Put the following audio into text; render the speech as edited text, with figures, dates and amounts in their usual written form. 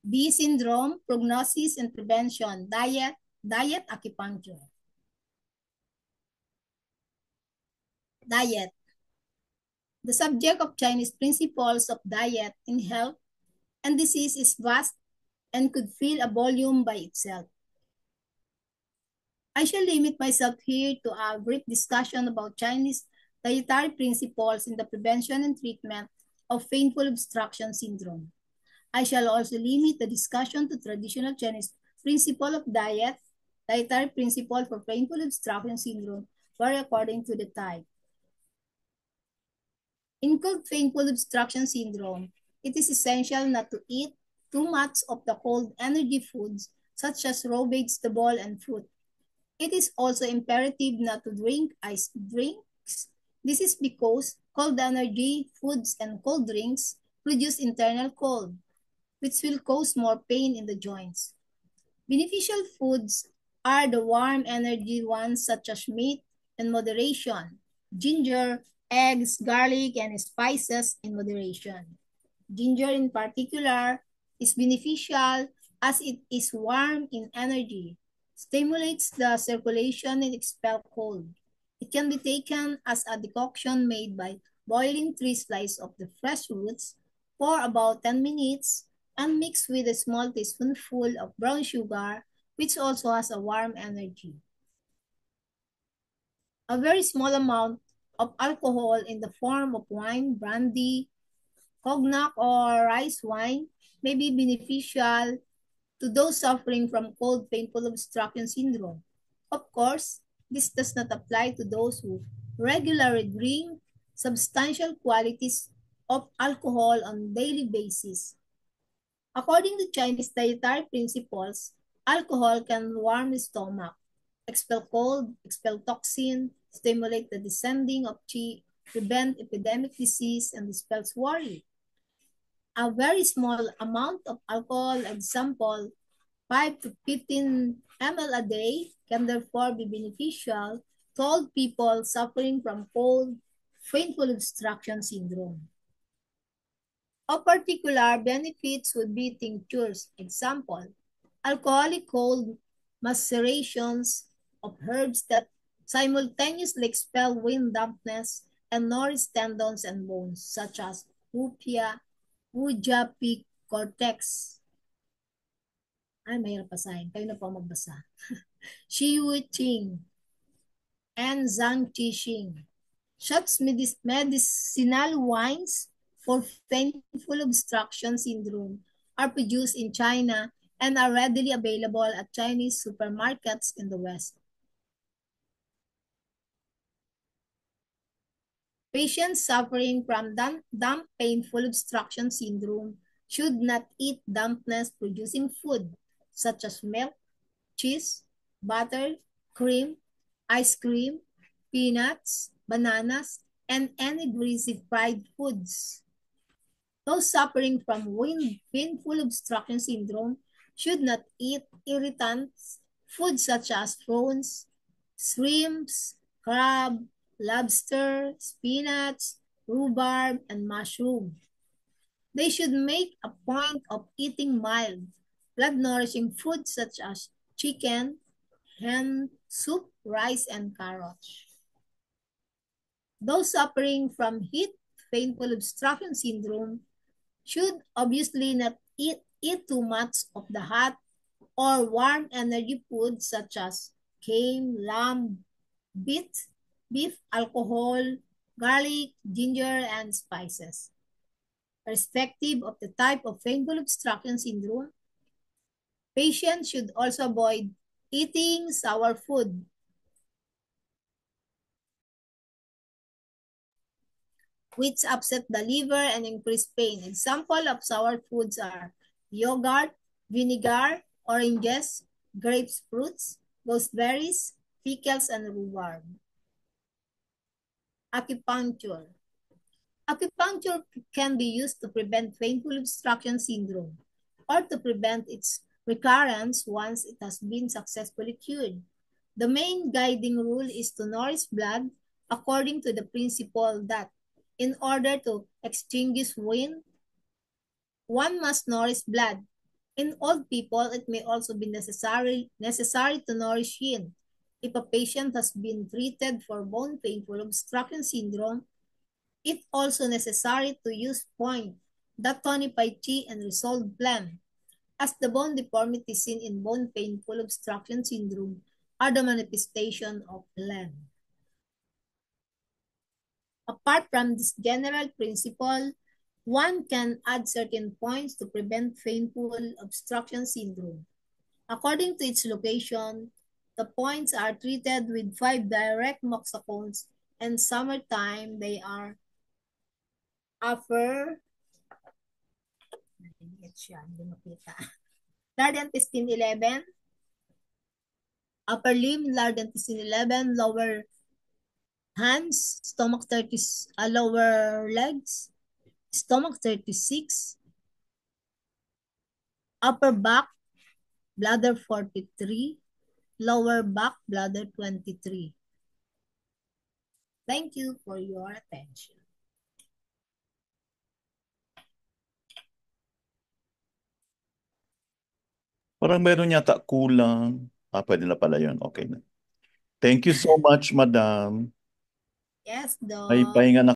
B syndrome, prognosis and prevention, diet acupuncture. Diet. The subject of Chinese principles of diet in health and disease is vast and could fill a volume by itself. I shall limit myself here to a brief discussion about Chinese dietary principles in the prevention and treatment of painful obstruction syndrome. I shall also limit the discussion to traditional Chinese principle of dietary principle for painful obstruction syndrome, vary according to the type. In cold painful obstruction syndrome, it is essential not to eat too much of the cold energy foods such as raw vegetable and fruit. It is also imperative not to drink iced drinks. This is because cold energy foods and cold drinks produce internal cold, which will cause more pain in the joints. Beneficial foods are the warm energy ones such as meat in moderation, ginger, eggs, garlic, and spices in moderation. Ginger in particular is beneficial as it is warm in energy, stimulates the circulation and expels cold. It can be taken as a decoction made by boiling 3 slices of the fresh roots for about 10 minutes and mix with a small teaspoonful of brown sugar, which also has a warm energy. A very small amount of alcohol in the form of wine, brandy, cognac, or rice wine may be beneficial to those suffering from cold painful obstruction syndrome. Of course, this does not apply to those who regularly drink substantial quantities of alcohol on a daily basis. According to Chinese dietary principles, alcohol can warm the stomach, expel cold, expel toxin, stimulate the descending of qi, prevent epidemic disease, and dispels worry. A very small amount of alcohol, example, 5 to 15 ml a day, can therefore be beneficial to old people suffering from cold, painful obstruction syndrome. Of particular benefits would be tinctures. Example, alcoholic cold macerations of herbs that simultaneously expel wind dampness and nourish tendons and bones, such as Hupia, Wujapi cortex. Ay, mahirap basahin. Kayo na po magbasa. Shiwu Ching and Zhang Qixing. Such medicinal wines for painful obstruction syndrome are produced in China and are readily available at Chinese supermarkets in the West. Patients suffering from damp painful obstruction syndrome should not eat dampness-producing food such as milk, cheese, butter, cream, ice cream, peanuts, bananas, and any greasy fried foods. Those suffering from painful obstruction syndrome should not eat irritants, foods such as prawns, shrimps, crab, lobster, spinach, rhubarb, and mushroom. They should make a point of eating mild, blood-nourishing foods such as chicken, hen, soup, rice, and carrots. Those suffering from heat painful obstruction syndrome should obviously not eat too much of the hot or warm energy foods such as cane, lamb, beef, alcohol, garlic, ginger, and spices. Irrespective of the type of painful obstruction syndrome, patients should also avoid eating sour food, which upset the liver and increase pain. Example of sour foods are yogurt, vinegar, oranges, grapes, fruits, gooseberries, pickles, and rhubarb. Acupuncture. Acupuncture can be used to prevent painful obstruction syndrome or to prevent its recurrence once it has been successfully cured. The main guiding rule is to nourish blood according to the principle that in order to extinguish wind, one must nourish blood. In old people, it may also be necessary to nourish yin. If a patient has been treated for bone painful obstruction syndrome, it's also necessary to use point that tonify chi and resolve phlegm, as the bone deformity seen in bone painful obstruction syndrome are the manifestation of phlegm. Apart from this general principle, one can add certain points to prevent painful obstruction syndrome. According to its location, the points are treated with 5 direct moxacones, and summertime they are upper, large intestine 11, upper limb, large intestine 11, lower hands, stomach 30, lower legs, stomach 36, upper back, bladder 43, lower back, bladder 23. Thank you for your attention. Parang meron yata kulang. Pwede na pala yun. Okay na. Thank you so much, madam. Yes, May Doc. pahinga na